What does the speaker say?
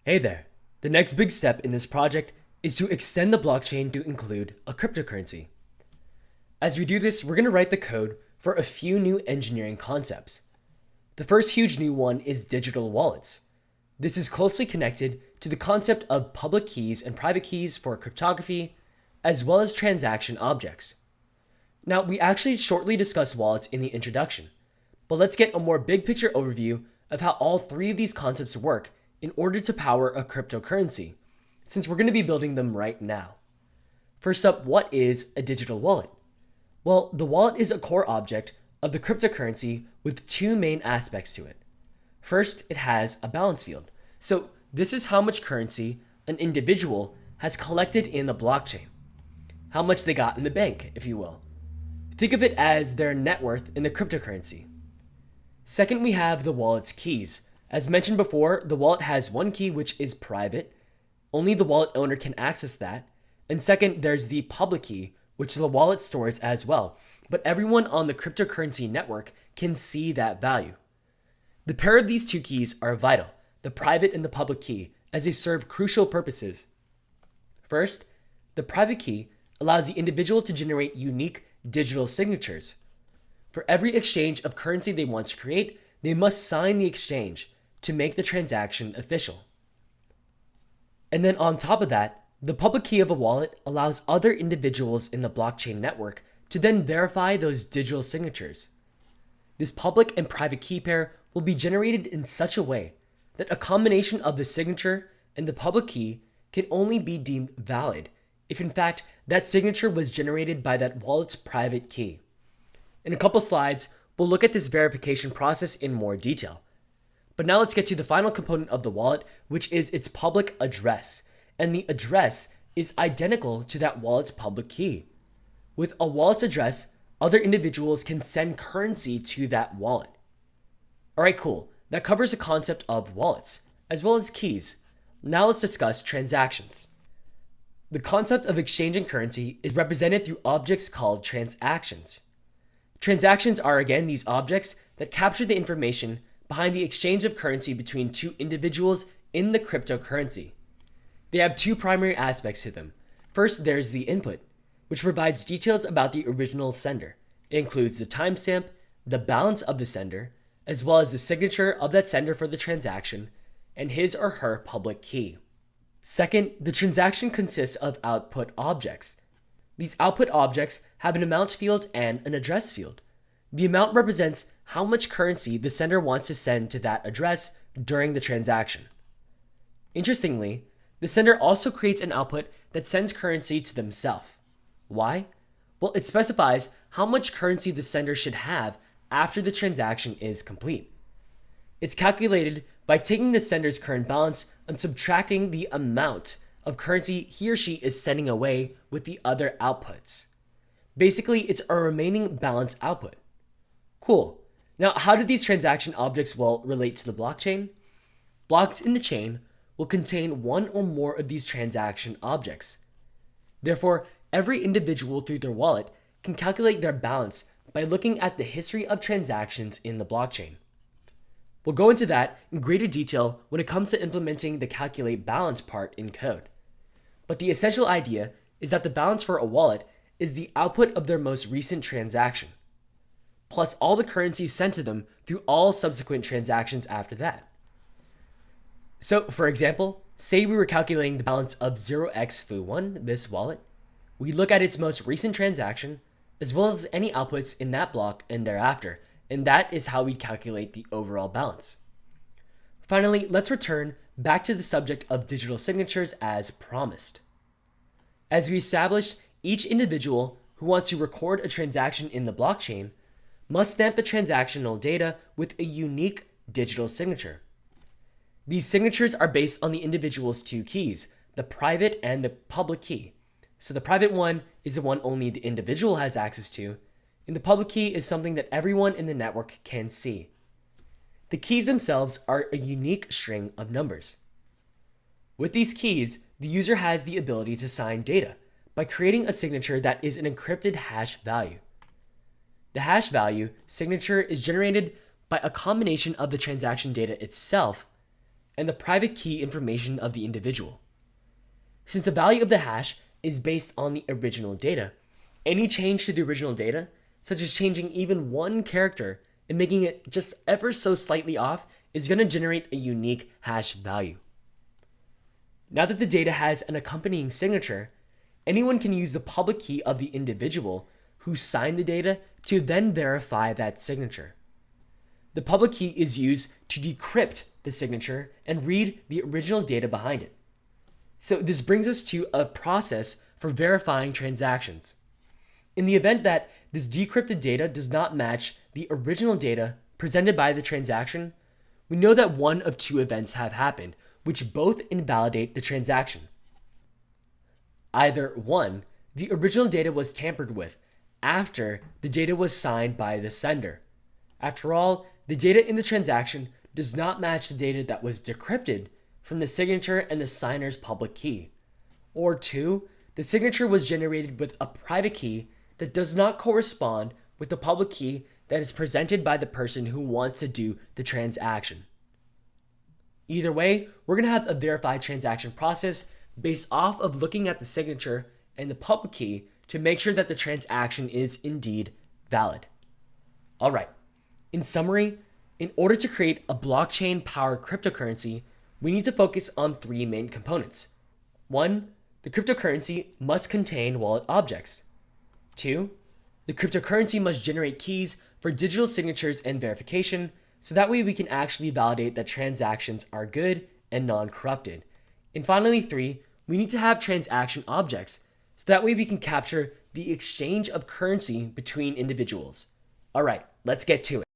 Hey there. The next big step in this project is to extend the blockchain to include a cryptocurrency. As we do this, we're going to write the code for a few new engineering concepts. The first huge new one is digital wallets. This is closely connected to the concept of public keys and private keys for cryptography, as well as transaction objects. Now, we actually shortly discussed wallets in the introduction, but let's get a more big picture overview of how all three of these concepts work in order to power a cryptocurrency, since we're going to be building them right now. First up, what is a digital wallet? Well, the wallet is a core object of the cryptocurrency with two main aspects to it. First, it has a balance field. So this is how much currency an individual has collected in the blockchain. How much they got in the bank, if you will. Think of it as their net worth in the cryptocurrency. Second, we have the wallet's keys. As mentioned before, the wallet has one key which is private. Only the wallet owner can access that. And second, there's the public key, which the wallet stores as well. But everyone on the cryptocurrency network can see that value. The pair of these two keys are vital, the private and the public key, as they serve crucial purposes. First, the private key allows the individual to generate unique digital signatures. For every exchange of currency they want to create, they must sign the exchange to make the transaction official. And then on top of that, the public key of a wallet allows other individuals in the blockchain network to then verify those digital signatures. This public and private key pair will be generated in such a way that a combination of the signature and the public key can only be deemed valid if in fact that signature was generated by that wallet's private key. In a couple slides, we'll look at this verification process in more detail. But now let's get to the final component of the wallet, which is its public address. And the address is identical to that wallet's public key. With a wallet's address, other individuals can send currency to that wallet. Alright, cool. That covers the concept of wallets, as well as keys. Now let's discuss transactions. The concept of exchanging currency is represented through objects called transactions. Transactions are again these objects that capture the information behind the exchange of currency between two individuals in the cryptocurrency. They have two primary aspects to them. First, there's the input, which provides details about the original sender. It includes the timestamp, the balance of the sender, as well as the signature of that sender for the transaction, and his or her public key. Second, the transaction consists of output objects. These output objects have an amount field and an address field. The amount represents how much currency the sender wants to send to that address during the transaction. Interestingly, the sender also creates an output that sends currency to themselves. Why? Well, it specifies how much currency the sender should have after the transaction is complete. It's calculated by taking the sender's current balance and subtracting the amount of currency he or she is sending away with the other outputs. Basically, it's a remaining balance output. Cool. Now, how do these transaction objects relate to the blockchain? Blocks in the chain will contain one or more of these transaction objects. Therefore, every individual through their wallet can calculate their balance by looking at the history of transactions in the blockchain. We'll go into that in greater detail when it comes to implementing the calculate balance part in code. But the essential idea is that the balance for a wallet is the output of their most recent transaction, plus all the currency sent to them through all subsequent transactions after that. So, for example, say we were calculating the balance of 0xFU1, this wallet. We look at its most recent transaction, as well as any outputs in that block and thereafter, and that is how we calculate the overall balance. Finally, let's return back to the subject of digital signatures as promised. As we established, each individual who wants to record a transaction in the blockchain must stamp the transactional data with a unique digital signature. These signatures are based on the individual's two keys, the private and the public key. So the private one is the one only the individual has access to, and the public key is something that everyone in the network can see. The keys themselves are a unique string of numbers. With these keys, the user has the ability to sign data by creating a signature that is an encrypted hash value. The hash value signature is generated by a combination of the transaction data itself and the private key information of the individual. Since the value of the hash is based on the original data, any change to the original data, such as changing even one character and making it just ever so slightly off, is going to generate a unique hash value. Now that the data has an accompanying signature, anyone can use the public key of the individual who signed the data to then verify that signature. The public key is used to decrypt the signature and read the original data behind it. So this brings us to a process for verifying transactions. In the event that this decrypted data does not match the original data presented by the transaction, we know that one of two events have happened, which both invalidate the transaction. Either 1, the original data was tampered with after the data was signed by the sender. After all, the data in the transaction does not match the data that was decrypted from the signature and the signer's public key. Or 2, the signature was generated with a private key that does not correspond with the public key that is presented by the person who wants to do the transaction. Either way, we're going to have a verified transaction process based off of looking at the signature and the public key to make sure that the transaction is indeed valid. All right, in summary, in order to create a blockchain-powered cryptocurrency, we need to focus on 3 main components. 1, the cryptocurrency must contain wallet objects. 2, the cryptocurrency must generate keys for digital signatures and verification, so that way we can actually validate that transactions are good and non-corrupted. And finally 3, we need to have transaction objects, so that way we can capture the exchange of currency between individuals. All right, let's get to it.